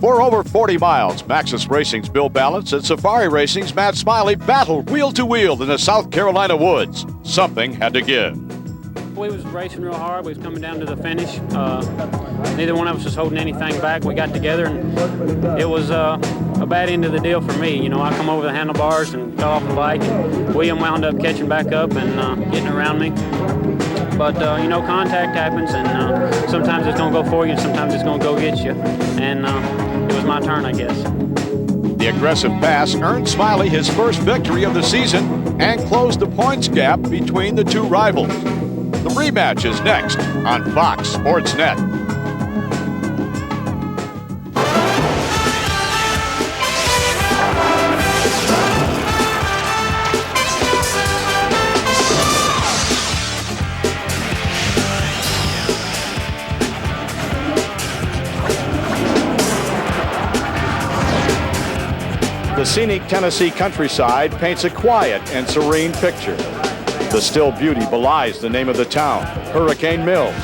For over 40 miles, Maxxis Racing's Bill Balance and Safari Racing's Matt Smiley battled wheel to wheel in the South Carolina woods. Something had to give. We was racing real hard. We was coming down to the finish. Neither one of us was holding anything back. We got together, and it was a bad end of the deal for me. You know, I come over the handlebars and fell off the bike, and William wound up catching back up and getting around me. But, you know, contact happens, and sometimes it's going to go for you, and sometimes it's going to go get you. And it was my turn, I guess. The aggressive pass earned Smiley his first victory of the season and closed the points gap between the two rivals. The rematch is next on Fox Sports Net. The scenic Tennessee countryside paints a quiet and serene picture. The still beauty belies the name of the town, Hurricane Mills.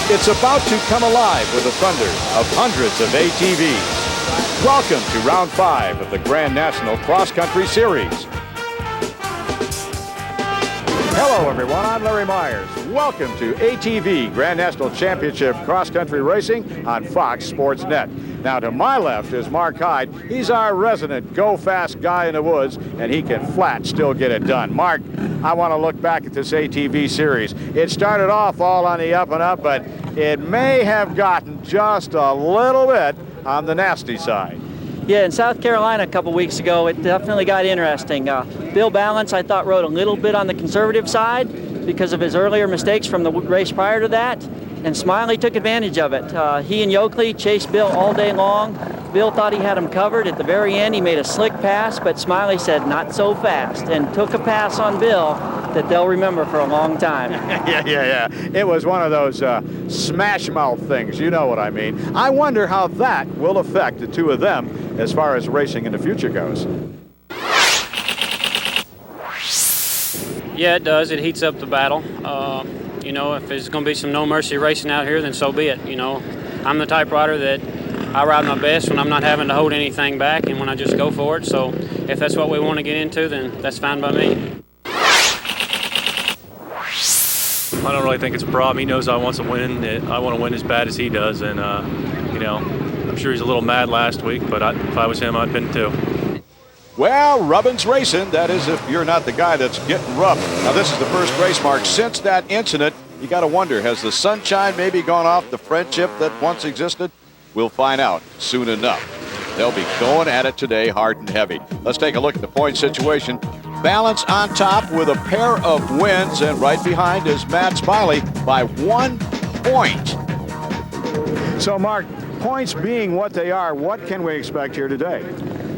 It's about to come alive with the thunder of hundreds of ATVs. Welcome to round 5 of the Grand National Cross Country Series. Hello everyone, I'm Larry Myers. Welcome to ATV Grand National Championship Cross Country Racing on Fox Sports Net. Now to my left is Mark Hyde. He's our resident go-fast guy in the woods, and he can flat still get it done. Mark, I want to look back at this ATV series. It started off all on the up and up, but it may have gotten just a little bit on the nasty side. Yeah, in South Carolina a couple weeks ago, it definitely got interesting. Bill Balance, I thought, rode a little bit on the conservative side because of his earlier mistakes from the race prior to that, and Smiley took advantage of it. He and Yokley chased Bill all day long. Bill thought he had him covered. At the very end, he made a slick pass, but Smiley said, not so fast, and took a pass on Bill that they'll remember for a long time. Yeah. It was one of those smash mouth things, you know what I mean. I wonder how that will affect the two of them as far as racing in the future goes. Yeah, it does. It heats up the battle. You know, if there's going to be some no mercy racing out here, then so be it. You know, I'm the type rider that I ride my best when I'm not having to hold anything back and when I just go for it. So if that's what we want to get into, then that's fine by me. I don't really think it's a problem. He knows I want to win. I want to win as bad as he does, and you know, I'm sure he's a little mad last week, but if I was him, I'd been too. Well, rubbin's racing. That is, if you're not the guy that's getting rubbed. Now, this is the first race, Mark. Since that incident, you got to wonder, has the sunshine maybe gone off the friendship that once existed? We'll find out soon enough. They'll be going at it today hard and heavy. Let's take a look at the point situation. Balance on top with a pair of wins, and right behind is Matt Smiley by 1 point. So, Mark, points being what they are, what can we expect here today?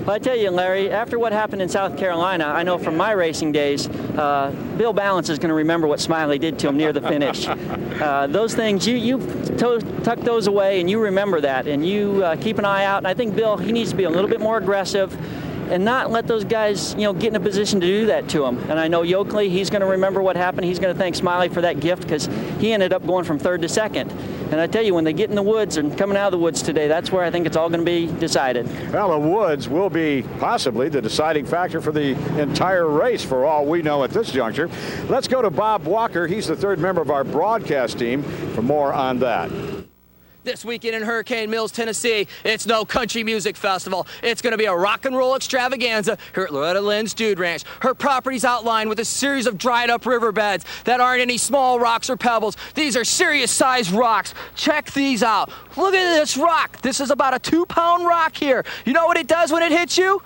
Well, I tell you, Larry, after what happened in South Carolina, I know from my racing days, Bill Balance is going to remember what Smiley did to him near the finish. Those things, you tuck those away and you remember that, and you keep an eye out. And I think Bill, he needs to be a little bit more aggressive and not let those guys, you know, get in a position to do that to him. And I know Yokley, he's going to remember what happened. He's going to thank Smiley for that gift because he ended up going from 3rd to 2nd. And I tell you, when they get in the woods and coming out of the woods today, that's where I think it's all going to be decided. Well, the woods will be possibly the deciding factor for the entire race for all we know at this juncture. Let's go to Bob Walker. He's the 3rd member of our broadcast team for more on that. This weekend in Hurricane Mills, Tennessee, it's no country music festival. It's going to be a rock and roll extravaganza here at Loretta Lynn's Dude Ranch. Her property's outlined with a series of dried up riverbeds that aren't any small rocks or pebbles. These are serious sized rocks. Check these out. Look at this rock. This is about a 2-pound rock here. You know what it does when it hits you?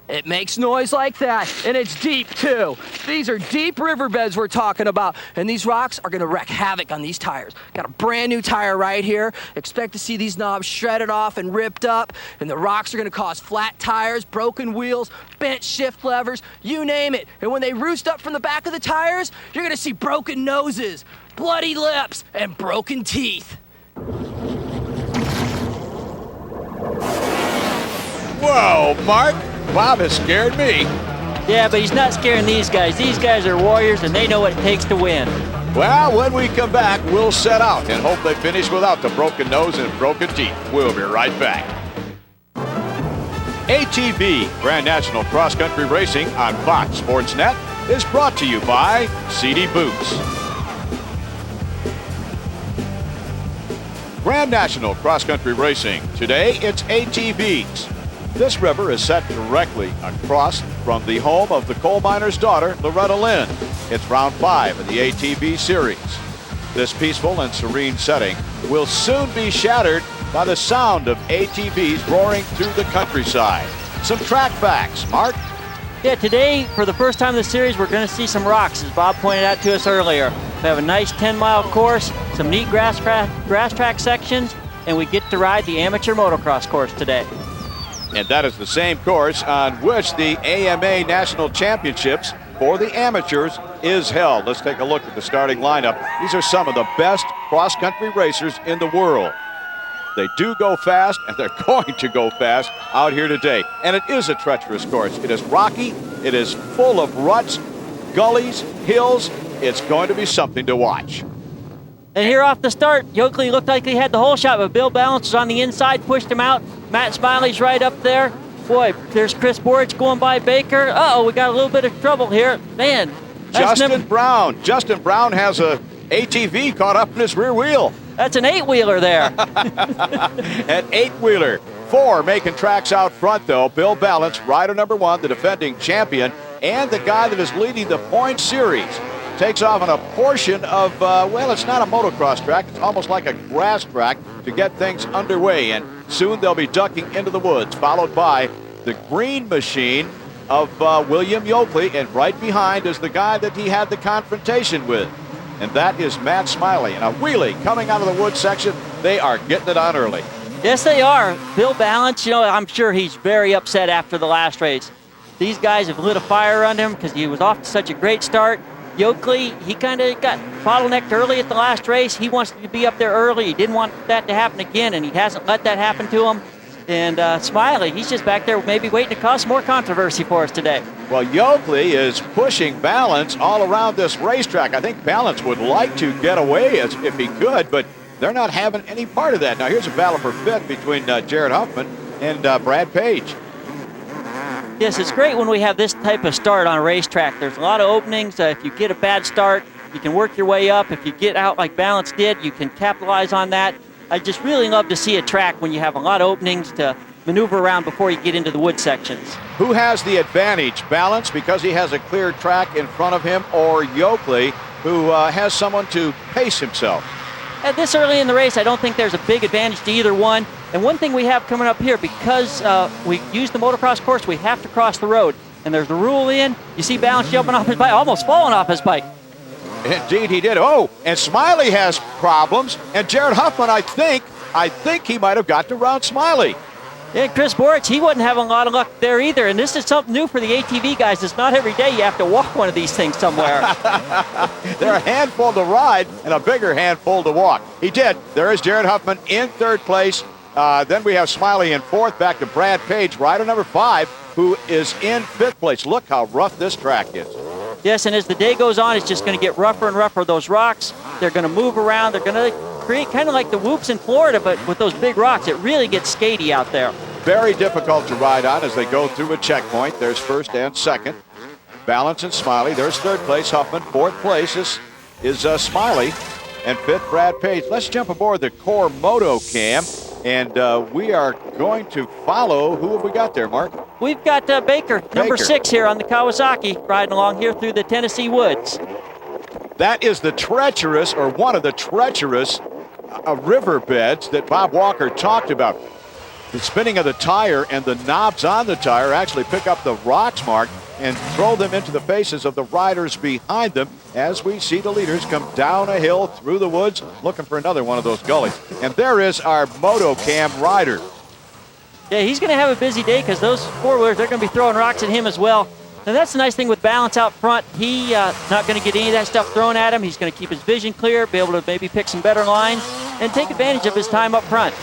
It makes noise like that, and it's deep too. These are deep riverbeds we're talking about, and these rocks are gonna wreak havoc on these tires. Got a brand new tire right here. Expect to see these knobs shredded off and ripped up, and the rocks are gonna cause flat tires, broken wheels, bent shift levers, you name it. And when they roost up from the back of the tires, you're gonna see broken noses, bloody lips, and broken teeth. Whoa, Mark. Bob has scared me. Yeah, but he's not scaring these guys. These guys are warriors, and they know what it takes to win. Well, when we come back, we'll set out and hope they finish without the broken nose and broken teeth. We'll be right back. ATV Grand National Cross Country Racing on Fox Sports Net is brought to you by CD Boots. Grand National Cross Country Racing. Today it's ATVs. This river is set directly across from the home of the coal miner's daughter, Loretta Lynn. It's round 5 of the ATV series. This peaceful and serene setting will soon be shattered by the sound of ATVs roaring through the countryside. Some track facts, Mark. Yeah, today, for the first time in the series, we're going to see some rocks, as Bob pointed out to us earlier. We have a nice 10-mile course, some neat grass track sections, and we get to ride the amateur motocross course today. And that is the same course on which the AMA National Championships for the amateurs is held. Let's take a look at the starting lineup. These are some of the best cross-country racers in the world. They do go fast, and they're going to go fast out here today. And it is a treacherous course. It is rocky. It is full of ruts, gullies, hills. It's going to be something to watch. And here off the start, Yokley looked like he had the whole shot, but Bill Balance was on the inside, pushed him out. Matt Smiley's right up there. Boy, there's Chris Borich going by Baker. Uh-oh, we got a little bit of trouble here. Man. Justin Brown. Justin Brown has a ATV caught up in his rear wheel. That's an 8-wheeler there. An 8-wheeler. 4 making tracks out front, though. Bill Balance, rider number 1, the defending champion, and the guy that is leading the point series. Takes off on a portion of, well, it's not a motocross track. It's almost like a grass track to get things underway. And soon they'll be ducking into the woods, followed by the green machine of William Yokley. And right behind is the guy that he had the confrontation with. And that is Matt Smiley. And a wheelie coming out of the woods section. They are getting it on early. Yes, they are. Bill Balance, you know, I'm sure he's very upset after the last race. These guys have lit a fire on him because he was off to such a great start. Yokley, he kind of got bottlenecked early at the last race. He wants to be up there early. He didn't want that to happen again, and he hasn't let that happen to him. And Smiley, he's just back there maybe waiting to cause more controversy for us today. Well, Yokley is pushing Balance all around this racetrack. I think Balance would like to get away if he could, but they're not having any part of that. Now, here's a battle for fifth between Jared Huffman and Brad Page. Yes, it's great when we have this type of start on a racetrack. There's a lot of openings. If you get a bad start, you can work your way up. If you get out like Balance did, you can capitalize on that. I just really love to see a track when you have a lot of openings to maneuver around before you get into the wood sections. Who has the advantage? Balance, because he has a clear track in front of him, or Yokley, who has someone to pace himself? At this early in the race, I don't think there's a big advantage to either one. And one thing we have coming up here, because we use the motocross course, we have to cross the road. And there's the rule in. You see Balance jumping off his bike, almost falling off his bike. Indeed he did. Oh, and Smiley has problems. And Jared Huffman, I think he might have got to round Smiley. Yeah, Chris Borich, he wasn't having a lot of luck there either. And this is something new for the ATV guys. It's not every day you have to walk one of these things somewhere. They're a handful to ride and a bigger handful to walk. He did. There is Jared Huffman in third place. Then we have Smiley in fourth, back to Brad Page, rider number 5, who is in fifth place. Look how rough this track is. Yes, and as the day goes on, it's just going to get rougher and rougher. Those rocks, they're going to move around. They're going to create kind of like the whoops in Florida, but with those big rocks, it really gets skatey out there. Very difficult to ride on as they go through a checkpoint. There's first and second. Balance and Smiley. There's third place, Huffman. Fourth place is Smiley. And fifth, Brad Page. Let's jump aboard the Core Moto Cam. And we are going to follow. Who have we got there, Mark? We've got Baker, number 6 here on the Kawasaki, riding along here through the Tennessee woods. That is the Treacherous, or one of the Treacherous riverbeds that Bob Walker talked about. The spinning of the tire and the knobs on the tire actually pick up the rocks, Mark, and throw them into the faces of the riders behind them as we see the leaders come down a hill through the woods looking for another one of those gullies. And there is our Motocam rider. Yeah, he's going to have a busy day because those four-wheelers, they're going to be throwing rocks at him as well. And that's the nice thing with Balance out front. He not going to get any of that stuff thrown at him. He's going to keep his vision clear, be able to maybe pick some better lines, and take advantage of his time up front.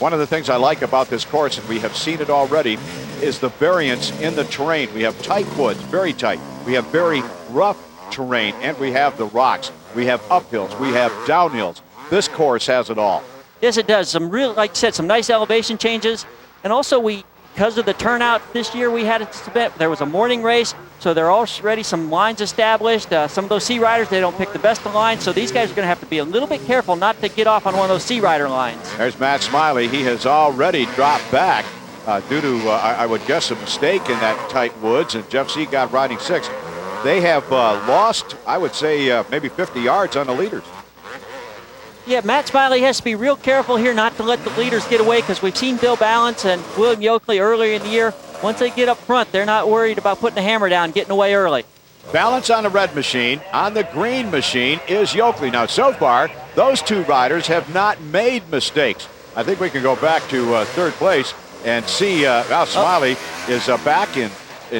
One of the things I like about this course, and we have seen it already, is the variance in the terrain. We have tight woods, very tight. We have very rough terrain, and we have the rocks. We have uphills. We have downhills. This course has it all. Yes, it does. Some real, like I said, some nice elevation changes. And also we because of the turnout this year we had at this event, there was a morning race, so there are already some lines established. Some of those C riders, they don't pick the best of lines, so these guys are going to have to be a little bit careful not to get off on one of those C rider lines. There's Matt Smiley. He has already dropped back due to, I would guess, a mistake in that tight woods, and Jeff Seagott riding 6th. They have lost, I would say, maybe 50 yards on the leaders. Yeah, Matt Smiley has to be real careful here not to let the leaders get away, because we've seen Bill Balance and William Yokley earlier in the year. Once they get up front, they're not worried about putting the hammer down, getting away early. Balance on the red machine. On the green machine is Yokley. Now, so far, those two riders have not made mistakes. I think we can go back to third place and see Smiley is back in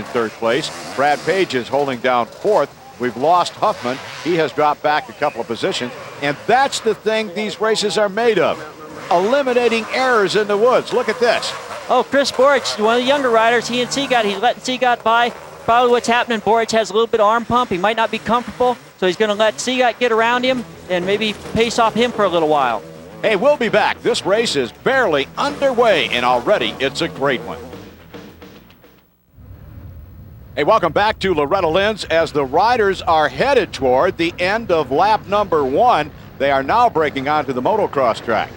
third place. Brad Page is holding down 4th. We've lost Huffman. He has dropped back a couple of positions. And that's the thing these races are made of. Eliminating errors in the woods. Look at this. Oh, Chris Borich, one of the younger riders, he and Seagott, he's letting Seagott by. Probably what's happening, Borich has a little bit of arm pump. He might not be comfortable, so he's going to let Seagott get around him and maybe pace off him for a little while. Hey, we'll be back. This race is barely underway, and already it's a great one. Hey, welcome back to Loretta Lynn's as the riders are headed toward the end of lap number 1. They are now breaking onto the motocross track.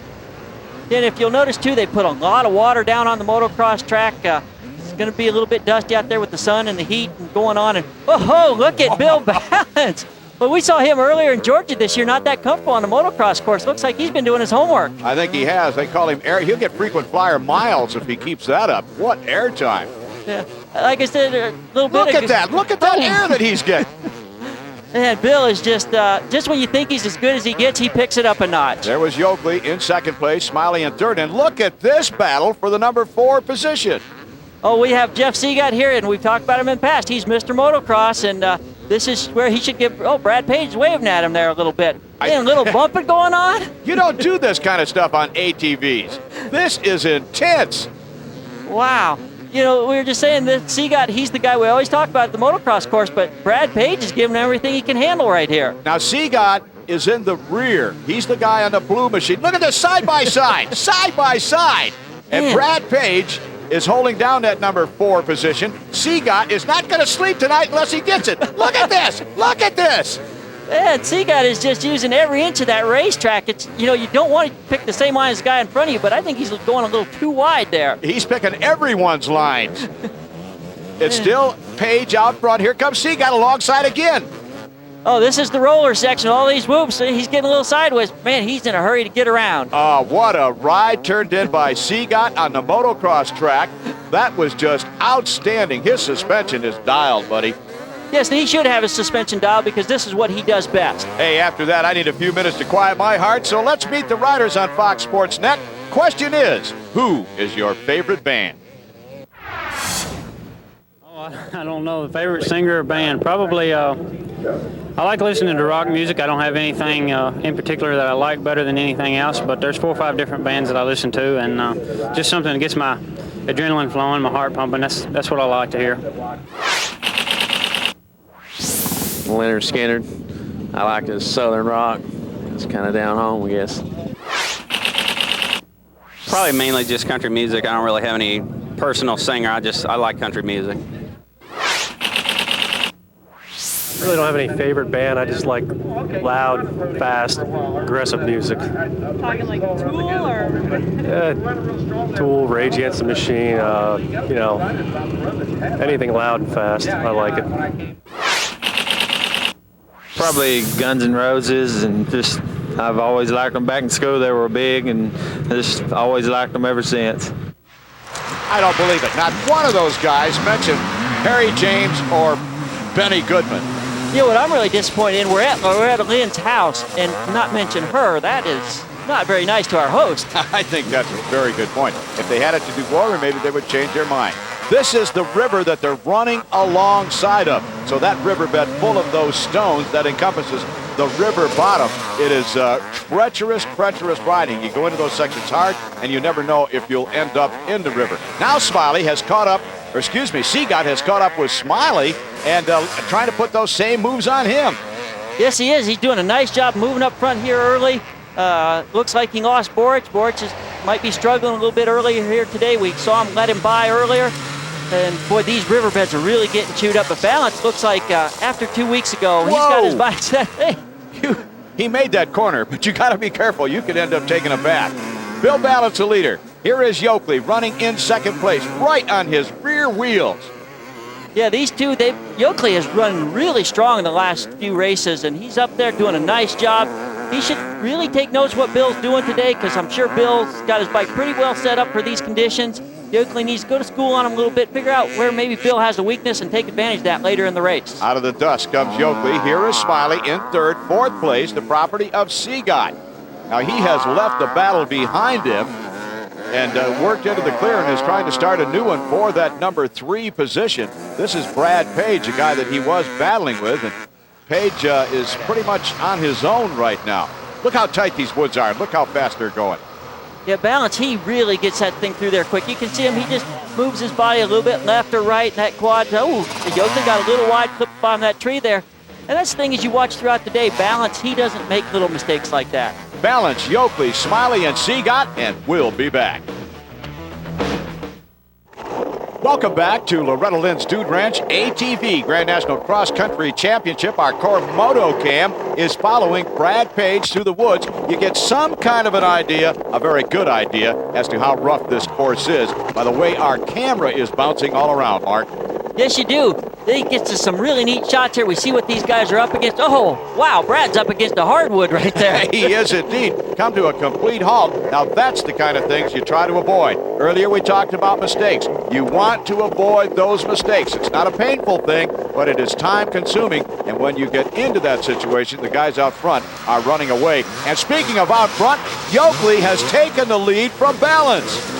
And if you'll notice, too, they put a lot of water down on the motocross track. It's going to be a little bit dusty out there with the sun and the heat and going on. And, oh, look at Bill Balance. Well, we saw him earlier in Georgia this year, not that comfortable on the motocross course. Looks like he's been doing his homework. I think he has. They call him air. He'll get frequent flyer miles if he keeps that up. What air time. Yeah, like I said, a little bit. Look at that. Look at that air that he's getting. And Bill is just when you think he's as good as he gets, he picks it up a notch. There was Yokley in second place, Smiley in third. And look at this battle for the number 4 position. Oh, we have Jeff Seagott here, and we've talked about him in the past. He's Mr. Motocross, and this is where he should give. Oh, Brad Page waving at him there a little bit. A little bumping going on. You don't do this kind of stuff on ATVs. This is intense. Wow. You know, we were just saying that Seagott, he's the guy we always talk about at the motocross course, but Brad Page is giving him everything he can handle right here. Now, Seagott is in the rear. He's the guy on the blue machine. Look at this, side by side, side by side. And Man. Brad Page is holding down that number 4 position. Seagott is not going to sleep tonight unless he gets it. Look at this. Look at this. And Seagott is just using every inch of that racetrack. It's, you know, you don't want to pick the same line as the guy in front of you, but I think he's going a little too wide there. He's picking everyone's lines. It's still Page out front. Here comes Seagott alongside again. Oh, this is the roller section. All these whoops. He's getting a little sideways. Man, he's in a hurry to get around. Oh, what a ride turned in by Seagott on the motocross track. That was just outstanding. His suspension is dialed, buddy. Yes, he should have his suspension dialed because this is what he does best. Hey, after that, I need a few minutes to quiet my heart, so let's meet the riders on Fox Sports Net. Question is, who is your favorite band? Oh, I don't know the favorite singer or band. Probably, I like listening to rock music. I don't have anything in particular that I like better than anything else, but there's 4 or 5 different bands that I listen to, and just something that gets my adrenaline flowing, my heart pumping. That's what I like to hear. Leonard Skinner. I like his southern rock. It's kind of down home, I guess. Probably mainly just country music. I don't really have any personal singer. I like country music. I really don't have any favorite band. I just like loud, fast, aggressive music. Talking like Tool or? Tool, Rage Against the Machine, you know, anything loud and fast. I like it. Probably Guns N' Roses, and just I've always liked them. Back in school they were big, and I just always liked them ever since. I don't believe it. Not one of those guys mentioned Harry James or Benny Goodman. You know what I'm really disappointed in? We're at Lynn's house and not mention her. That is not very nice to our host. I think that's a very good point. If they had it to do Glory, maybe they would change their mind. This is the river that they're running alongside of. So that riverbed full of those stones that encompasses the river bottom. It is treacherous riding. You go into those sections hard, and you never know if you'll end up in the river. Now Seagott has caught up with Smiley and trying to put those same moves on him. Yes, he is. He's doing a nice job moving up front here early. Looks like he lost Borich. Borich is might be struggling a little bit earlier here today. We saw him let him by earlier. And boy, these riverbeds are really getting chewed up. But Balance looks like after 2 weeks ago, he's got his bike set. Hey. He made that corner, but you got to be careful. You could end up taking a bath. Bill Balance, the leader. Here is Yokley running in second place, right on his rear wheels. Yeah, these two, Yokley has run really strong in the last few races, and he's up there doing a nice job. He should really take notice of what Bill's doing today, because I'm sure Bill's got his bike pretty well set up for these conditions. Yokley needs to go to school on him a little bit, figure out where maybe Bill has a weakness, and take advantage of that later in the race. Out of the dust comes Yokley. Here is Smiley in third, fourth place, the property of Seagot. Now he has left the battle behind him and worked into the clear and is trying to start a new one for that number 3 position. This is Brad Page, a guy that he was battling with, and Page is pretty much on his own right now. Look how tight these woods are. Look how fast they're going. Yeah, Balance, he really gets that thing through there quick. You can see him, he just moves his body a little bit left or right in that quad. Oh, Yokley got a little wide clip on that tree there. And that's the thing as you watch throughout the day, Balance, he doesn't make little mistakes like that. Balance, Yokley, Smiley, and Seagot, and we'll be back. Welcome back to Loretta Lynn's Dude Ranch ATV Grand National Cross Country Championship. Our core moto cam is following Brad Page through the woods. You get some kind of an idea, a very good idea, as to how rough this course is by the way our camera is bouncing all around, Mark. Yes, you do. He gets to some really neat shots here. We see what these guys are up against. Oh, wow, Brad's up against a hardwood right there. He is indeed. Come to a complete halt. Now that's the kind of things you try to avoid. Earlier we talked about mistakes. You want to avoid those mistakes. It's not a painful thing, but it is time consuming. And when you get into that situation, the guys out front are running away. And speaking of out front, Yokley has taken the lead from Balance.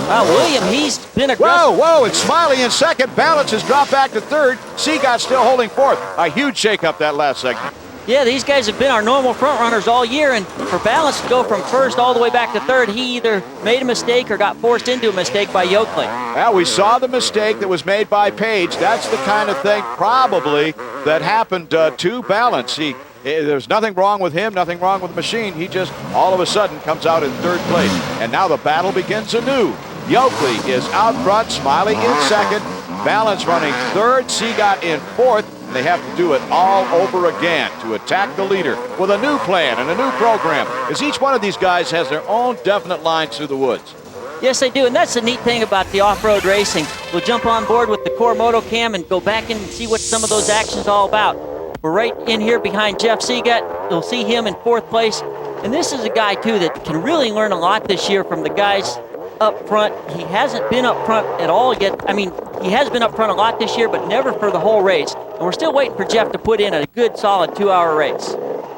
William, he's been aggressive. Whoa, it's Smiley in second. Balance has dropped back to third. Seagot still holding fourth. A huge shakeup that last segment. Yeah, these guys have been our normal front runners all year, and for Balance to go from first all the way back to third, he either made a mistake or got forced into a mistake by Yokley. Well, we saw the mistake that was made by Page. That's the kind of thing probably that happened to Balance. There's nothing wrong with him, nothing wrong with the machine. He just all of a sudden comes out in third place. And now the battle begins anew. Yokley is out front, Smiley in second, Balance running third, Seagot in fourth. And they have to do it all over again to attack the leader with a new plan and a new program, as each one of these guys has their own definite lines through the woods. Yes, they do, and that's the neat thing about the off-road racing. We'll jump on board with the core moto cam and go back in and see what some of those actions are all about. We're right in here behind Jeff Seagot. You'll see him in fourth place. And this is a guy, too, that can really learn a lot this year from the guys up front. He hasn't been up front at all yet. I mean, he has been up front a lot this year, but never for the whole race. And we're still waiting for Jeff to put in a good, solid 2-hour race.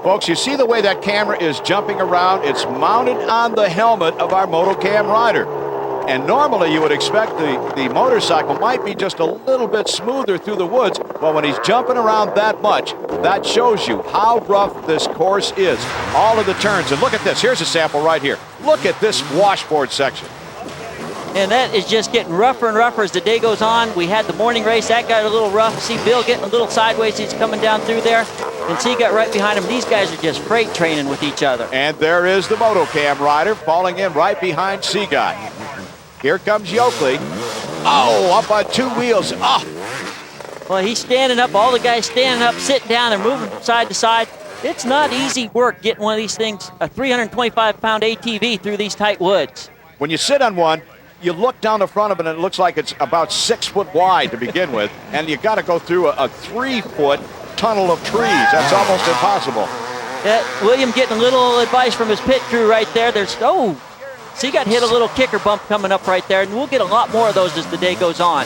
Folks, you see the way that camera is jumping around? It's mounted on the helmet of our motocam rider. And normally you would expect the motorcycle might be just a little bit smoother through the woods. Well, when he's jumping around that much, that shows you how rough this course is. All of the turns. And look at this. Here's a sample right here. Look at this washboard section. And that is just getting rougher and rougher as the day goes on. We had the morning race. That got a little rough. See Bill getting a little sideways. He's coming down through there. And Seagot right behind him. These guys are just freight training with each other. And there is the motocam rider falling in right behind Seagot. Here comes Yokley. Oh, up on 2 wheels. Oh. Well, he's standing up. All the guys standing up, sitting down. They're moving from side to side. It's not easy work getting one of these things, a 325-pound ATV, through these tight woods. When you sit on one, you look down the front of it and it looks like it's about 6 foot wide to begin with, and you got to go through a 3-foot tunnel of trees. That's almost impossible. William getting a little advice from his pit crew right there. Seagot hit a little kicker bump coming up right there, and we'll get a lot more of those as the day goes on.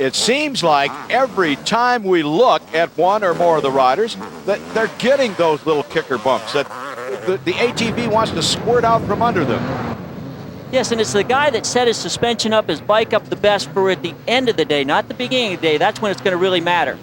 It seems like every time we look at one or more of the riders, that they're getting those little kicker bumps, that the ATV wants to squirt out from under them. Yes, and it's the guy that set his suspension up, his bike up the best for at the end of the day, not the beginning of the day. That's when it's going to really matter.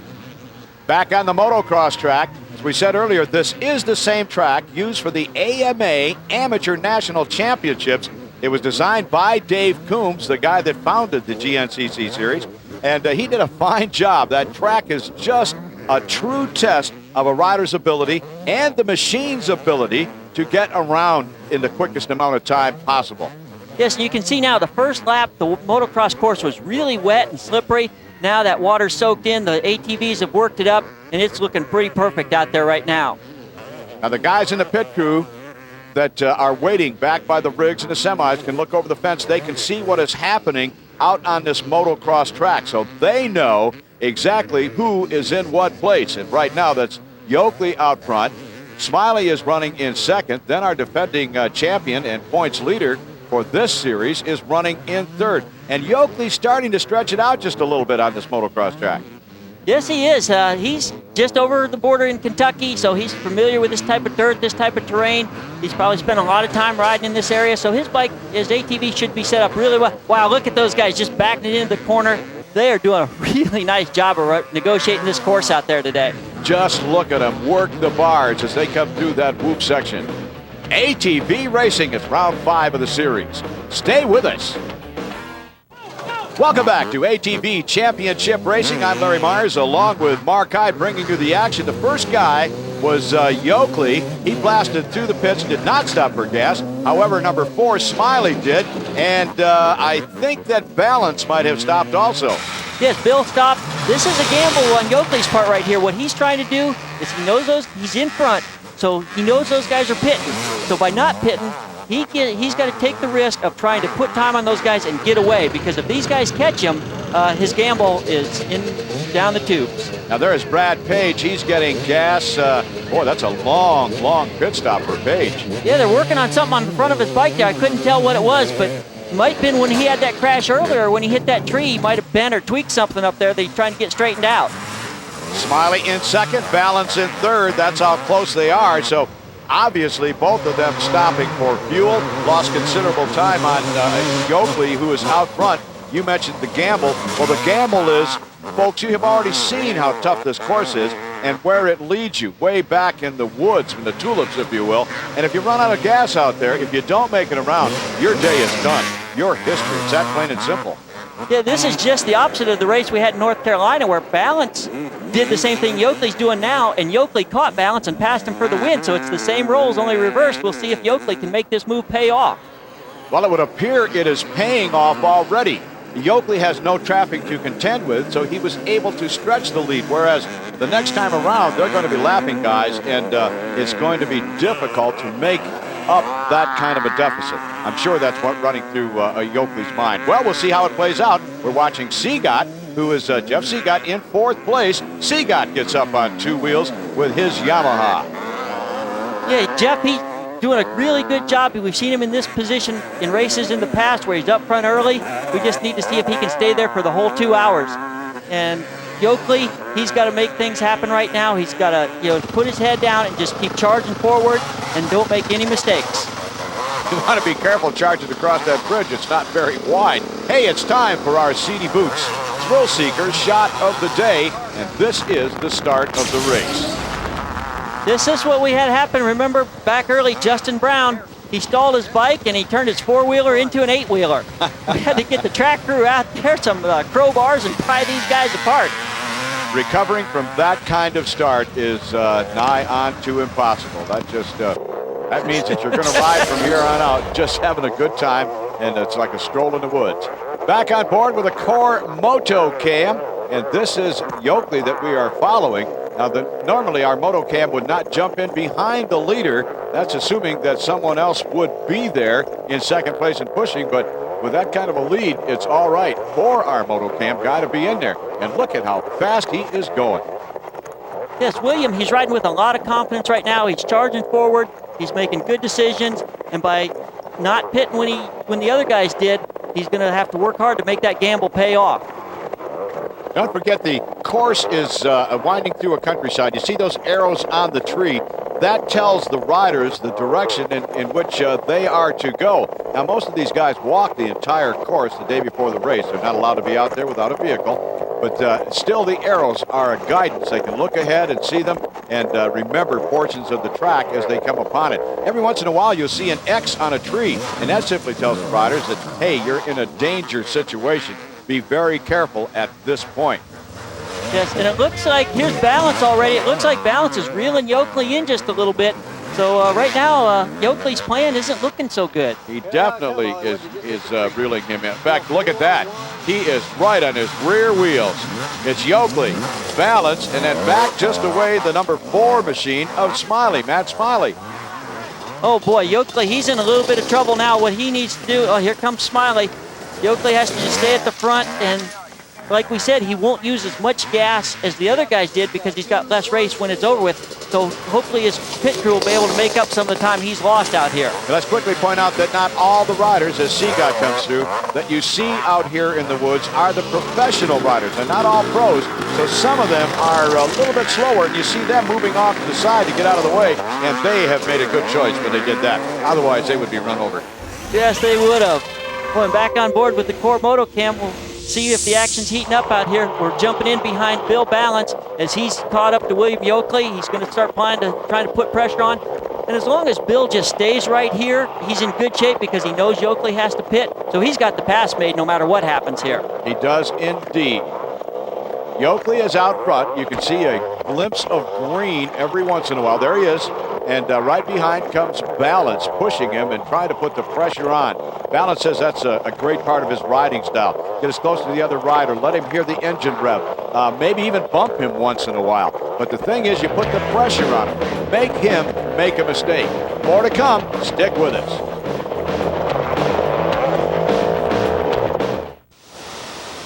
Back on the motocross track, as we said earlier, this is the same track used for the AMA Amateur National Championships. It was designed by Dave Coombs, the guy that founded the GNCC series, and he did a fine job. That track is just a true test of a rider's ability and the machine's ability to get around in the quickest amount of time possible. Yes, and you can see now the first lap, the motocross course was really wet and slippery. Now that water's soaked in, the ATVs have worked it up, and it's looking pretty perfect out there right now. Now the guys in the pit crew that are waiting back by the rigs and the semis can look over the fence. They can see what is happening out on this motocross track, so they know exactly who is in what place. And right now that's Yokley out front. Smiley is running in second. Then our defending champion and points leader for this series is running in third. And Yokley's starting to stretch it out just a little bit on this motocross track. Yes, he is. He's just over the border in Kentucky, so he's familiar with this type of dirt, this type of terrain. He's probably spent a lot of time riding in this area, so his bike, his ATV should be set up really well. Wow, look at those guys just backing it into the corner. They are doing a really nice job of negotiating this course out there today. Just look at them work the bars as they come through that whoop section. ATV racing is round 5 of the series. Stay with us. Welcome back to ATV Championship Racing. I'm Larry Myers along with Mark Hyde bringing you the action. The first guy was Yokley. He blasted through the pits, did not stop for gas. However, number 4, Smiley did. And I think that Balance might have stopped also. Yes, Bill stopped. This is a gamble on Yokley's part right here. What he's trying to do is he knows he's in front, so he knows those guys are pitting. So by not pitting, he's got to take the risk of trying to put time on those guys and get away, because if these guys catch him, his gamble is down the tubes. Now there's Brad Page. He's getting gas. Boy, that's a long, long pit stop for Page. Yeah, they're working on something on the front of his bike there. I couldn't tell what it was, but it might have been when he had that crash earlier, when he hit that tree, he might have bent or tweaked something up there that he's trying to get straightened out. Smiley in second, Balance in third. That's how close they are. So obviously, both of them stopping for fuel. Lost considerable time on Yokley, who is out front. You mentioned the gamble. Well, the gamble is, folks, you have already seen how tough this course is and where it leads you, way back in the woods, in the tulips, if you will. And if you run out of gas out there, if you don't make it around, your day is done. Your history. It's that plain and simple. Yeah, this is just the opposite of the race we had in North Carolina, where Balance did the same thing Yokley's doing now, and Yokley caught Balance and passed him for the win. So it's the same roles, only reversed. We'll see if Yokley can make this move pay off. Well, it would appear it is paying off already. Yokley has no traffic to contend with, so he was able to stretch the lead, whereas the next time around, they're going to be lapping guys, and it's going to be difficult to make up that kind of a deficit. I'm sure that's what running through Yokley's mind. Well, we'll see how it plays out. We're watching Seagot, who is Jeff Seagot in 4th place. Seagot gets up on 2 wheels with his Yamaha. Yeah, Jeff, he's doing a really good job. We've seen him in this position in races in the past where he's up front early. We just need to see if he can stay there for the whole 2 hours. And Yokley, he's got to make things happen right now. He's got to, put his head down and just keep charging forward and don't make any mistakes. You want to be careful charging across that bridge. It's not very wide. Hey, it's time for our Seedy Boots Thrill Seeker shot of the day, and this is the start of the race. This is what we had happen. Remember back early, Justin Brown, he stalled his bike and he turned his 4-wheeler into an 8-wheeler. We had to get the track crew out there, some crowbars, and pry these guys apart. Recovering from that kind of start is nigh on to impossible. That just that means that you're going to ride from here on out just having a good time, and it's like a stroll in the woods. Back on board with a Core Moto Cam, and this is Yokley that we are following. Now, normally our Motocam would not jump in behind the leader. That's assuming that someone else would be there in second place and pushing, but with that kind of a lead, it's all right for our Motocam guy to be in there. And look at how fast he is going. Yes, William, he's riding with a lot of confidence right now. He's charging forward. He's making good decisions. And by not pitting when the other guys did, he's going to have to work hard to make that gamble pay off. Don't forget the course is winding through a countryside. You see those arrows on the tree? That tells the riders the direction in which they are to go. Now, most of these guys walk the entire course the day before the race. They're not allowed to be out there without a vehicle. But still, the arrows are a guidance. They can look ahead and see them and remember portions of the track as they come upon it. Every once in a while, you'll see an X on a tree, and that simply tells the riders that, hey, you're in a danger situation. Be very careful at this point. Yes, and it looks like, here's Balance already. It looks like Balance is reeling Yokley in just a little bit. So right now, Yokley's plan isn't looking so good. He definitely is reeling him in. In fact, look at that. He is right on his rear wheels. It's Yokley, balance, and then back just away the number 4 machine of Smiley, Matt Smiley. Oh boy, Yokley, he's in a little bit of trouble now. What he needs to do, oh, here comes Smiley. Yokley has to just stay at the front, and like we said, he won't use as much gas as the other guys did because he's got less race when it's over with. So hopefully his pit crew will be able to make up some of the time he's lost out here. Let's quickly point out that not all the riders, as Seagot comes through, that you see out here in the woods are the professional riders. They're not all pros, so some of them are a little bit slower, and you see them moving off to the side to get out of the way, and they have made a good choice when they did that. Otherwise, they would be run over. Yes, they would have. Going back on board with the Core Moto Cam, we'll see if the action's heating up out here. We're jumping in behind Bill Balance as he's caught up to William Yokley. He's going to start trying to put pressure on. And as long as Bill just stays right here, he's in good shape because he knows Yokley has to pit. So he's got the pass made no matter what happens here. He does indeed. Yokley is out front. You can see a glimpse of green every once in a while. There he is. And right behind comes Balance, pushing him and trying to put the pressure on. Balance says that's a great part of his riding style. Get as close to the other rider, let him hear the engine rev, maybe even bump him once in a while. But the thing is, you put the pressure on him. Make him make a mistake. More to come. Stick with us.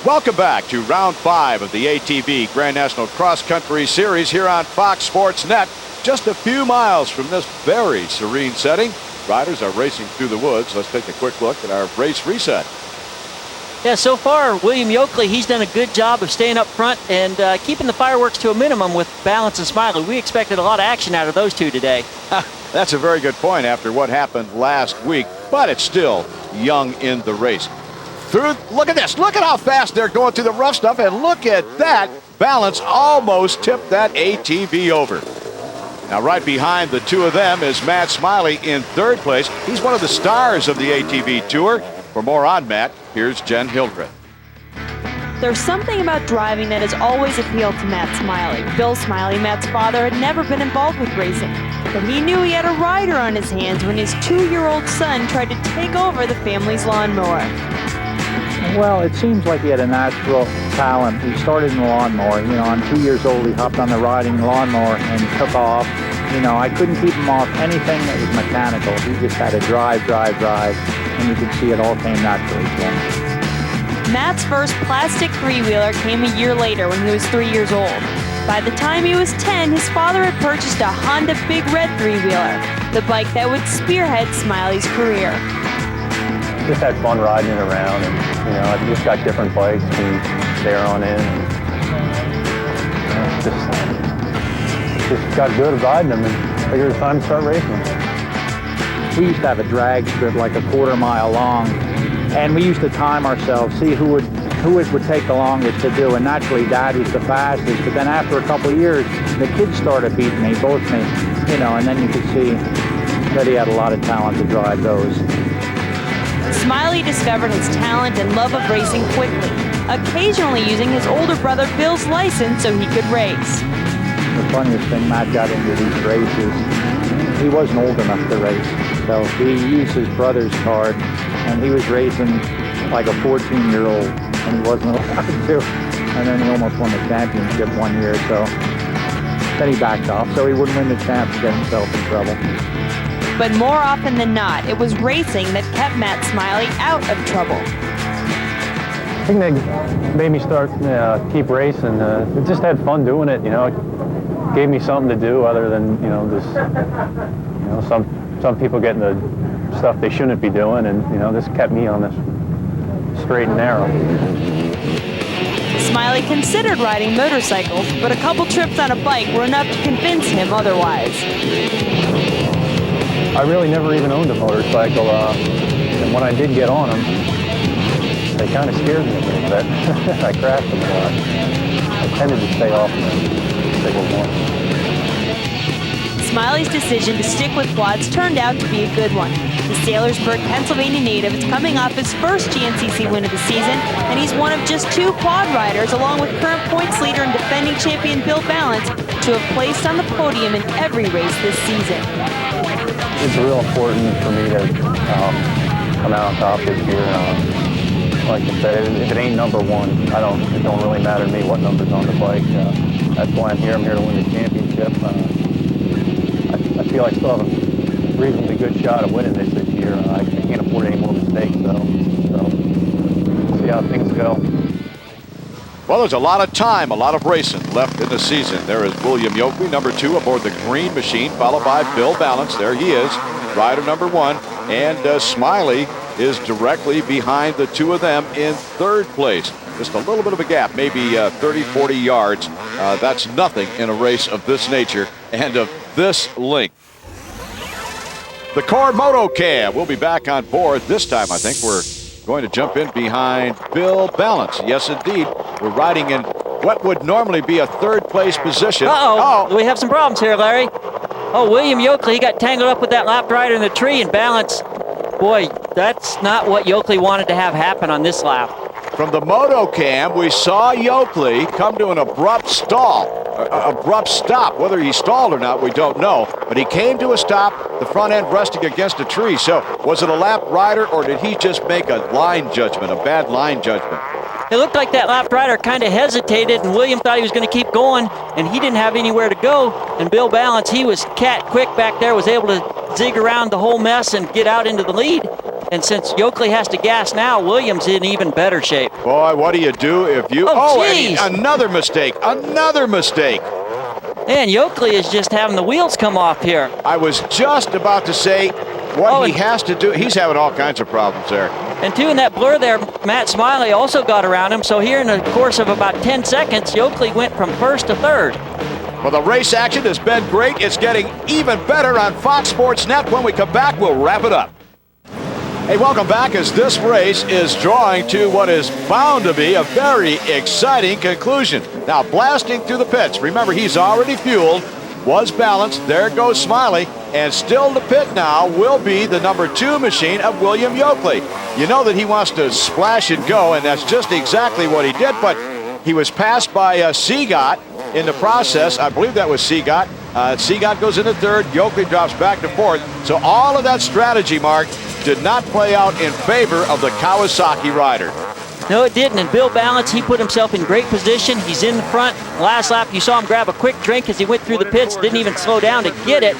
Welcome back to round 5 of the ATV Grand National Cross Country Series here on Fox Sports Net. Just a few miles from this very serene setting, riders are racing through the woods. Let's take a quick look at our race reset. Yeah, so far, William Yokley, he's done a good job of staying up front and keeping the fireworks to a minimum with Balance and Smiley. We expected a lot of action out of those two today. That's a very good point after what happened last week, but it's still young in the race. Look at this. Look at how fast they're going through the rough stuff, and look at that. Balance almost tipped that ATV over. Now, right behind the two of them is Matt Smiley in 3rd place. He's one of the stars of the ATV Tour. For more on Matt, here's Jen Hildreth. There's something about driving that has always appealed to Matt Smiley. Bill Smiley, Matt's father, had never been involved with racing, but he knew he had a rider on his hands when his 2-year-old son tried to take over the family's lawnmower. Well, it seems like he had a natural talent. He started in the lawnmower. You know, I'm 2 years old, he hopped on the riding lawnmower and took off. You know, I couldn't keep him off anything that was mechanical. He just had to drive, and you could see it all came naturally to him. Matt's first plastic three-wheeler came a year later when he was 3 years old. By the time he was 10, his father had purchased a Honda Big Red three-wheeler, the bike that would spearhead Smiley's career. Just had fun riding it around, and I just got different bikes and there on in. And, just got good at riding them and figured it's time to start racing. We used to have a drag strip like a 1/4 mile long, and we used to time ourselves, see who it would take the longest to do, and naturally Dad was the fastest. But then after a couple of years, the kids started beating me, both me, and then you could see that he had a lot of talent to drive those. Smiley discovered his talent and love of racing quickly, occasionally using his older brother Bill's license so he could race. The funniest thing, Matt got into these races, he wasn't old enough to race, so he used his brother's card, and he was racing like a 14-year-old, and he wasn't allowed to. And then he almost won the championship one year, so then he backed off, so he wouldn't win the champ and get himself in trouble. But more often than not, it was racing that kept Matt Smiley out of trouble. I think that made me start keep racing. I just had fun doing it. It gave me something to do other than just some people get into stuff they shouldn't be doing, and this kept me on this straight and narrow. Smiley considered riding motorcycles, but a couple trips on a bike were enough to convince him otherwise. I really never even owned a motorcycle, and when I did get on them, they kind of scared me a little bit. I crashed them a lot. I tended to stay off them bigger ones. Smiley's decision to stick with quads turned out to be a good one. The Saylorsburg, Pennsylvania native is coming off his first GNCC win of the season, and he's one of just 2 quad riders, along with current points leader and defending champion Bill Balance, to have placed on the podium in every race this season. It's real important for me to come out on top this year. Like I said, if it ain't number one, it don't really matter to me what number's on the bike. That's why I'm here. I'm here to win the championship. I feel I still have a reasonably good shot of winning this year. I can't afford any more mistakes, though. So we'll see how things go. Well, there's a lot of time, a lot of racing left in the season. There is William Yokley, number 2, aboard the green machine, followed by Bill Balance. There he is, rider number 1. And Smiley is directly behind the two of them in 3rd place. Just a little bit of a gap, maybe 30, 40 yards. That's nothing in a race of this nature and of this length. The Core Moto Cam will be back on board. This time, I think we're going to jump in behind Bill Balance. Yes, indeed. We're riding in what would normally be a 3rd place position. Uh-oh, we have some problems here, Larry. Oh, William Yokley, he got tangled up with that lap rider in the tree, and Balance, boy, that's not what Yokley wanted to have happen on this lap. From the Moto Cam, we saw Yokley come to an abrupt stop. Whether he stalled or not, we don't know. But he came to a stop, the front end resting against a tree. So was it a lap rider, or did he just make a line judgment, a bad line judgment? It looked like that lap rider kind of hesitated, and William thought he was going to keep going, and he didn't have anywhere to go. And Bill Balance, he was cat quick back there, was able to zig around the whole mess and get out into the lead. And since Yokley has to gas now, Williams in even better shape. Boy, what do you do if you... and another mistake. Another mistake. And Yokley is just having the wheels come off here. I was just about to say what he has to do. He's having all kinds of problems there. And too, in that blur there, Matt Smiley also got around him. So here in the course of about 10 seconds, Yokley went from 1st to 3rd. Well, the race action has been great. It's getting even better on Fox Sports Net. When we come back, we'll wrap it up. Hey, welcome back as this race is drawing to what is bound to be a very exciting conclusion. Now, blasting through the pits. Remember, he's already fueled, was balanced. There goes Smiley. And still to pit now will be the number 2 machine of William Yokley. You know that he wants to splash and go, and that's just exactly what he did. But he was passed by Seagot in the process. I believe that was Seagot. Seagot goes into 3rd. Yokley drops back to 4th. So all of that strategy, Mark, did not play out in favor of the Kawasaki rider. No, it didn't. And Bill Balance, he put himself in great position. He's in the front. Last lap, you saw him grab a quick drink as he went through the pits. Didn't even slow down to get it.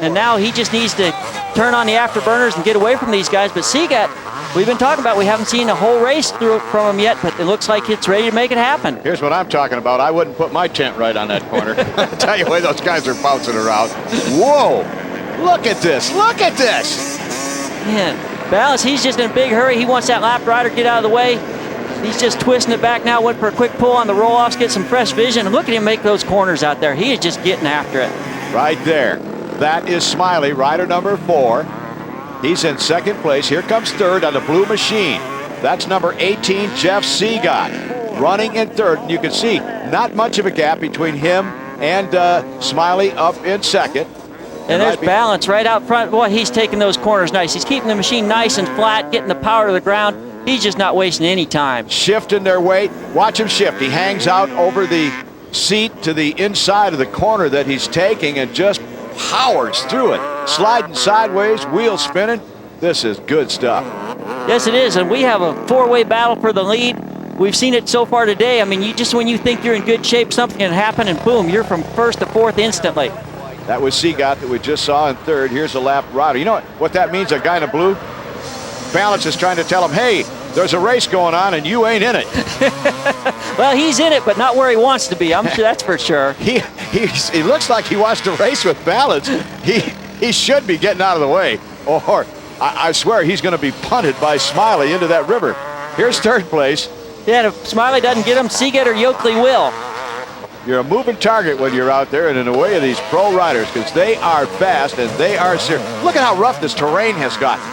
And now he just needs to turn on the afterburners and get away from these guys. But Seagot, we've been talking about, we haven't seen a whole race through from him yet, but it looks like it's ready to make it happen. Here's what I'm talking about. I wouldn't put my tent right on that corner. I'll tell you the way those guys are bouncing around. Whoa! Look at this! Look at this! Man, Balance, he's just in a big hurry. He wants that lap rider to get out of the way. He's just twisting it back now, went for a quick pull on the roll-offs, get some fresh vision. And look at him make those corners out there. He is just getting after it. Right there. That is Smiley, rider number 4. He's in 2nd place. Here comes 3rd on the blue machine. That's number 18, Jeff Seagot, running in 3rd. And you can see not much of a gap between him and Smiley up in 2nd. And there's Balance right out front. Boy, he's taking those corners nice. He's keeping the machine nice and flat, getting the power to the ground. He's just not wasting any time. Shifting their weight. Watch him shift. He hangs out over the seat to the inside of the corner that he's taking and just powers through it. Sliding sideways, wheels spinning. This is good stuff. Yes, it is. And we have a 4-way battle for the lead. We've seen it so far today. I mean, when you think you're in good shape, something can happen, and boom, you're from 1st to 4th instantly. That was Seagot that we just saw in 3rd. Here's a lap rider. You know what that means, a guy in a blue? Balance is trying to tell him, hey, there's a race going on and you ain't in it. Well, he's in it, but not where he wants to be. I'm sure that's for sure. He looks like he wants to race with Balance. He should be getting out of the way, or I swear he's going to be punted by Smiley into that river. Here's 3rd place. Yeah, and if Smiley doesn't get him, Seagot or Yokley will. You're a moving target when you're out there and in the way of these pro riders, because they are fast and they are serious. Look at how rough this terrain has gotten.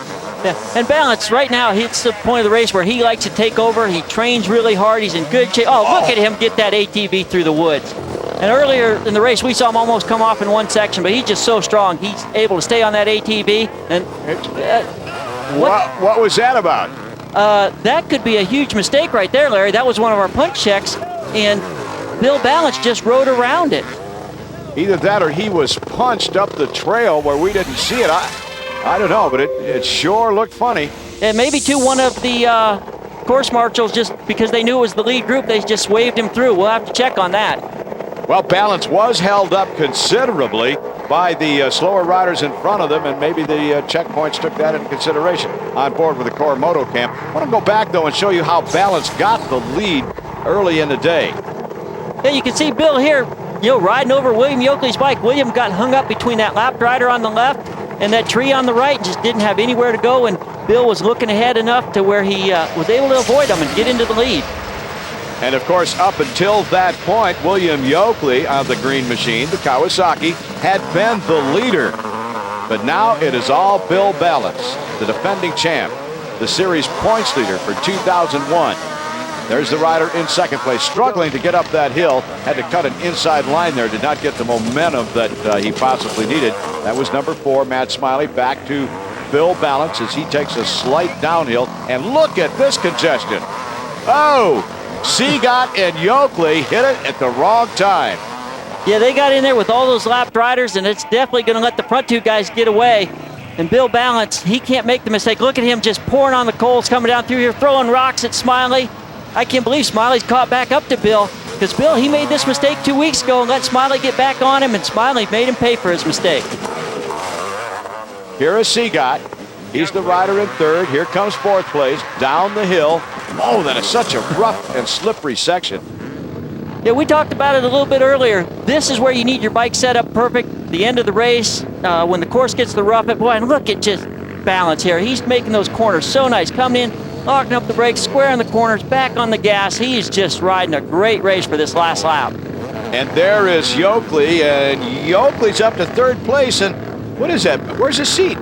Yeah. And Balance, right now, it's the point of the race where he likes to take over. He trains really hard. He's in good shape. Oh, look at him get that ATV through the woods. And earlier in the race, we saw him almost come off in one section, but he's just so strong. He's able to stay on that ATV. And what was that about? That could be a huge mistake right there, Larry. That was one of our punch checks, and Bill Balance just rode around it. Either that or he was punched up the trail where we didn't see it. I don't know, but it sure looked funny. And maybe, too, one of the course marshals, just because they knew it was the lead group, they just waved him through. We'll have to check on that. Well, balance was held up considerably by the slower riders in front of them, and maybe the checkpoints took that into consideration. On board with the Core Moto Camp. I want to go back, though, and show you how balance got the lead early in the day. Yeah, you can see Bill here, riding over William Yokley's bike. William got hung up between that lap rider on the left and that tree on the right, just didn't have anywhere to go, and Bill was looking ahead enough to where he was able to avoid them and get into the lead. And of course, up until that point, William Yokley on the green machine, the Kawasaki, had been the leader. But now it is all Bill Balance, the defending champ, the series points leader for 2001. There's the rider in second place, struggling to get up that hill. Had to cut an inside line there, did not get the momentum that he possibly needed. That was number 4, Matt Smiley, back to Bill Balance as he takes a slight downhill. And look at this congestion. Oh, Seagot and Yokley hit it at the wrong time. Yeah, they got in there with all those lapped riders, and it's definitely going to let the front two guys get away. And Bill Balance, he can't make the mistake. Look at him just pouring on the coals coming down through here, throwing rocks at Smiley. I can't believe Smiley's caught back up to Bill, because Bill, he made this mistake 2 weeks ago and let Smiley get back on him, and Smiley made him pay for his mistake. Here is Seagot. He's the rider in third. Here comes fourth place, down the hill. Oh, that is such a rough and slippery section. Yeah, we talked about it a little bit earlier. This is where you need your bike set up perfect. The end of the race, when the course gets the rough, boy, and look at just Balance here. He's making those corners so nice. Coming in, locking up the brakes, square in the corners, back on the gas. He's just riding a great race for this last lap. And there is Yokley, and Yokley's up to third place. And what is that? Where's his seat?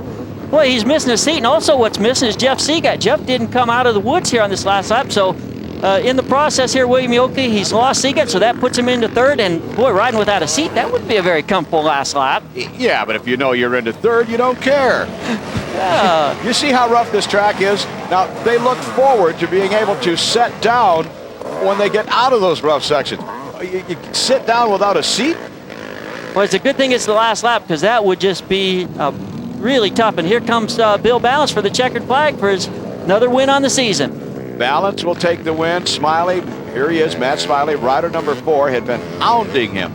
Boy, he's missing his seat, and also what's missing is Jeff Seagot. Jeff didn't come out of the woods here on this last lap, so in the process here, William Yokley, he's lost Seagot, so that puts him into third, and boy, riding without a seat, that would be a very comfortable last lap. Yeah, but if you know you're into third, you don't care. Yeah. You see how rough this track is? Now, they look forward to being able to set down when they get out of those rough sections. You sit down without a seat? Well, it's a good thing it's the last lap, because that would just be really tough. And here comes Bill Balance for the checkered flag for his another win on the season. Balance will take the win. Smiley, here he is, Matt Smiley, rider number 4, had been hounding him,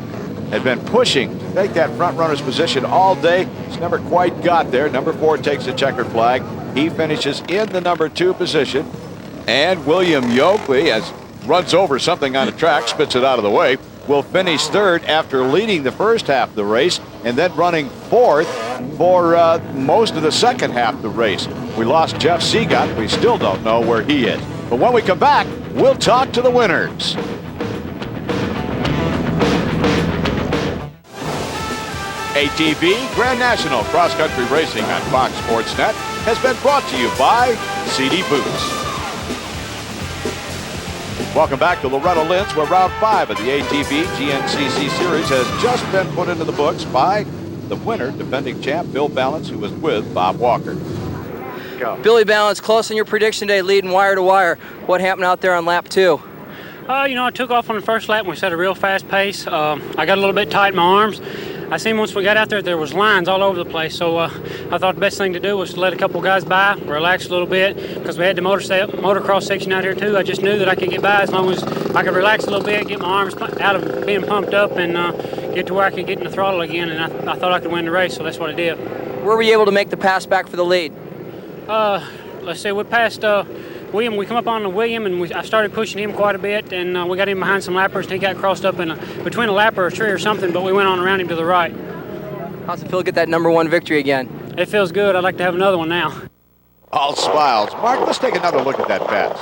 had been pushing to take that front runner's position all day. He's never quite got there. Number 4 takes the checkered flag. He finishes in the number 2 position. And William Yokley, as runs over something on the track, spits it out of the way, will finish third after leading the first half of the race and then running fourth for most of the second half of the race. We lost Jeff Seagot. We still don't know where he is. But when we come back, we'll talk to the winners. ATV Grand National Cross Country Racing on Fox Sports Net has been brought to you by CD Boots. Welcome back to Loretta Lynn's, where round 5 of the ATV GNCC series has just been put into the books by the winner, defending champ Bill Balance, who was with Bob Walker. Go. Billy Balance, close in your prediction day, leading wire to wire. What happened out there on lap 2? I took off on the first lap and we set a real fast pace. I got a little bit tight in my arms. I seen once we got out there was lines all over the place, so I thought the best thing to do was to let a couple guys by, relax a little bit, because we had the motocross section out here too. I just knew that I could get by as long as I could relax a little bit, get my arms out of being pumped up, and get to where I could get in the throttle again, and I thought I could win the race, so that's what I did. Where were you able to make the pass back for the lead? Let's see, we passed William. We come up on the William, and I started pushing him quite a bit, and we got him behind some lappers, and he got crossed up in between a lapper or a tree or something, but we went on around him to the right. How's it feel to get that number 1 victory again? It feels good. I'd like to have another one now. All smiles. Mark, let's take another look at that pass.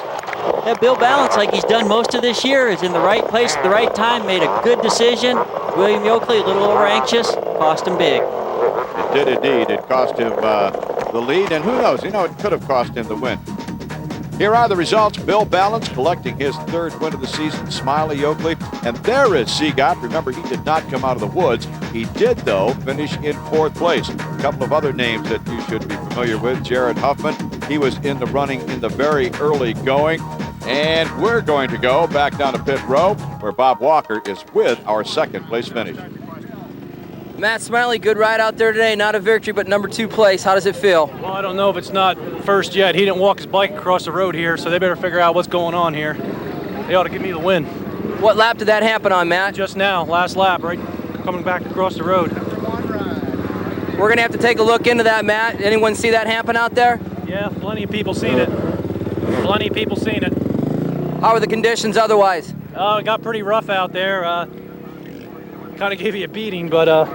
Yeah, Bill Balance, like he's done most of this year, is in the right place at the right time, made a good decision. William Yokley, a little over anxious, cost him big. It did indeed. It cost him the lead, and who knows, it could have cost him the win. Here are the results. Bill Balance collecting his 3rd win of the season, Smiley, Yokley, and there is Seagot. Remember, he did not come out of the woods. He did, though, finish in 4th place. A couple of other names that you should be familiar with. Jared Huffman, he was in the running in the very early going. And we're going to go back down to pit row, where Bob Walker is with our 2nd place finish. Matt Smiley, good ride out there today. Not a victory, but number 2 place. How does it feel? Well, I don't know if it's not first yet. He didn't walk his bike across the road here, so they better figure out what's going on here. They ought to give me the win. What lap did that happen on, Matt? Just now, last lap, right? Coming back across the road. We're going to have to take a look into that, Matt. Anyone see that happen out there? Yeah, plenty of people seen it. Plenty of people seen it. How are the conditions otherwise? Oh, it got pretty rough out there. Kind of gave you a beating, but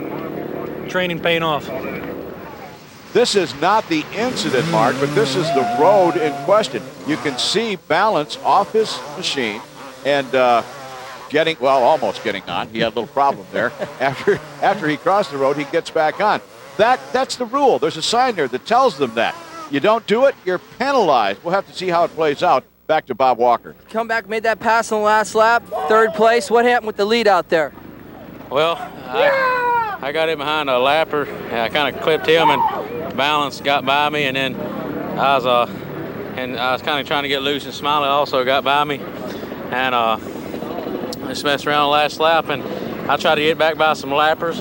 training paying off. This is not the incident, Mark, but this is the road in question. You can see balance off his machine and almost getting on. He had a little problem there. After he crossed the road, he gets back on. That's the rule. There's a sign there that tells them that. You don't do it, you're penalized. We'll have to see how it plays out. Back to Bob Walker. Come back, made that pass on the last lap, 3rd place. What happened with the lead out there? Well, I got in behind a lapper, and I kind of clipped him, and balance got by me, and then I was kind of trying to get loose, and Smiley also got by me, and I just messed around the last lap, and I tried to get back by some lappers,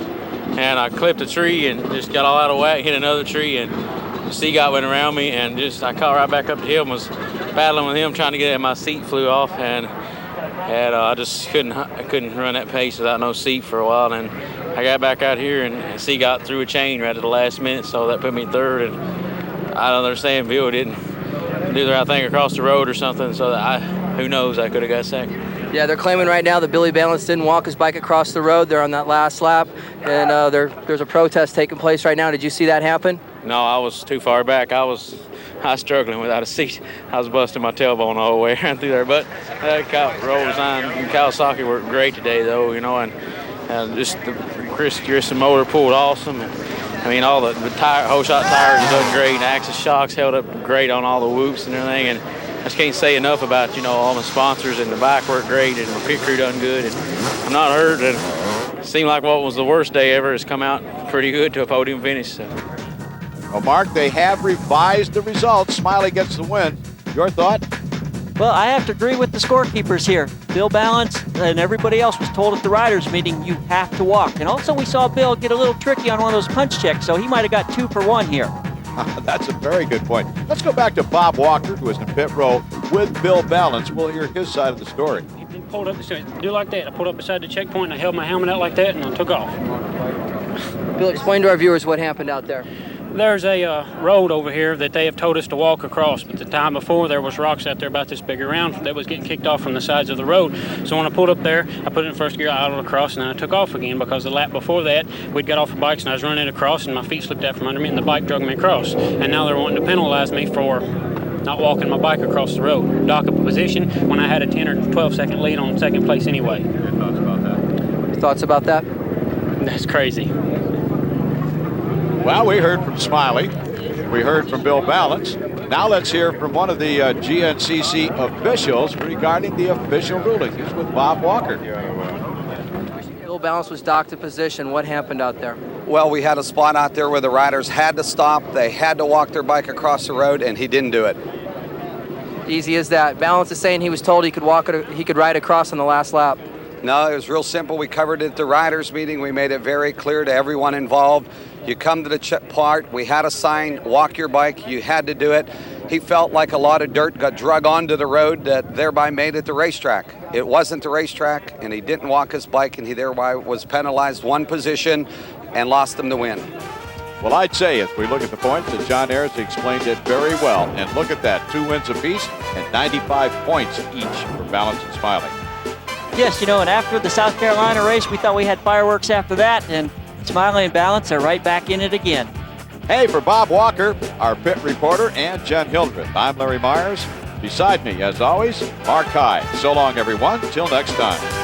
and I clipped a tree and just got all out of whack, hit another tree, and the Seagull went around me, and I caught right back up to him, was battling with him, trying to get it, and my seat flew off, and I just couldn't run that pace without no seat for a while. And I got back out here, and Seagull threw a chain right at the last minute, so that put me 3rd. And I don't understand, Bill didn't do the right thing across the road or something, so that who knows, I could have got second. Yeah, they're claiming right now that Billy Balance didn't walk his bike across the road. They're on that last lap, and there's a protest taking place right now. Did you see that happen? No, I was too far back. I was struggling without a seat. I was busting my tailbone all the way around through there. But roll design and Kawasaki worked great today, though, and just the Chris motor pulled awesome. I mean, all the whole shot tires done great. Axis shocks held up great on all the whoops and everything. And I just can't say enough about, all my sponsors, and the bike worked great, and the pit crew done good. And I'm not hurt. And it seemed like what was the worst day ever has come out pretty good to a podium finish. So. Well, Mark, they have revised the results. Smiley gets the win. Your thought? Well, I have to agree with the scorekeepers here. Bill Balance and everybody else was told at the riders meeting you have to walk. And also we saw Bill get a little tricky on one of those punch checks, so he might have got 2 for 1 here. That's a very good point. Let's go back to Bob Walker, who is in pit row with Bill Balance. We'll hear his side of the story. He pulled up, do like that. I pulled up beside the checkpoint, and I held my helmet out like that, and I took off. Bill, explain to our viewers what happened out there. There's a road over here that they have told us to walk across, but the time before there was rocks out there about this big around that was getting kicked off from the sides of the road. So when I pulled up there, I put it in first gear, I idled across, and then I took off again because the lap before that, we'd got off the bikes and I was running across and my feet slipped out from under me and the bike dragged me across. And now they're wanting to penalize me for not walking my bike across the road. Dock up a position when I had a 10 or 12 second lead on second place anyway. Your thoughts about that? Your thoughts about that? That's crazy. Well, we heard from Smiley. We heard from Bill Balance. Now let's hear from one of the GNCC officials regarding the official ruling. He's with Bob Walker. Bill Balance was docked to position. What happened out there? Well, we had a spot out there where the riders had to stop. They had to walk their bike across the road, and he didn't do it. Easy as that. Balance is saying he was told he could ride across on the last lap. No, it was real simple. We covered it at the riders meeting. We made it very clear to everyone involved. You come to the part, we had a sign, walk your bike, you had to do it. He felt like a lot of dirt got drug onto the road that thereby made it the racetrack. It wasn't the racetrack, and he didn't walk his bike, and he thereby was penalized 1 position and lost him the win. Well, I'd say as we look at the points that John Ayres explained it very well. And look at that, 2 wins apiece and 95 points each for Balance and Smiley. Yes, and after the South Carolina race, we thought we had fireworks after that, and Smiley and Balance are right back in it again. Hey, for Bob Walker, our pit reporter, and Jen Hildreth, I'm Larry Myers. Beside me, as always, Mark High. So long, everyone. Till next time.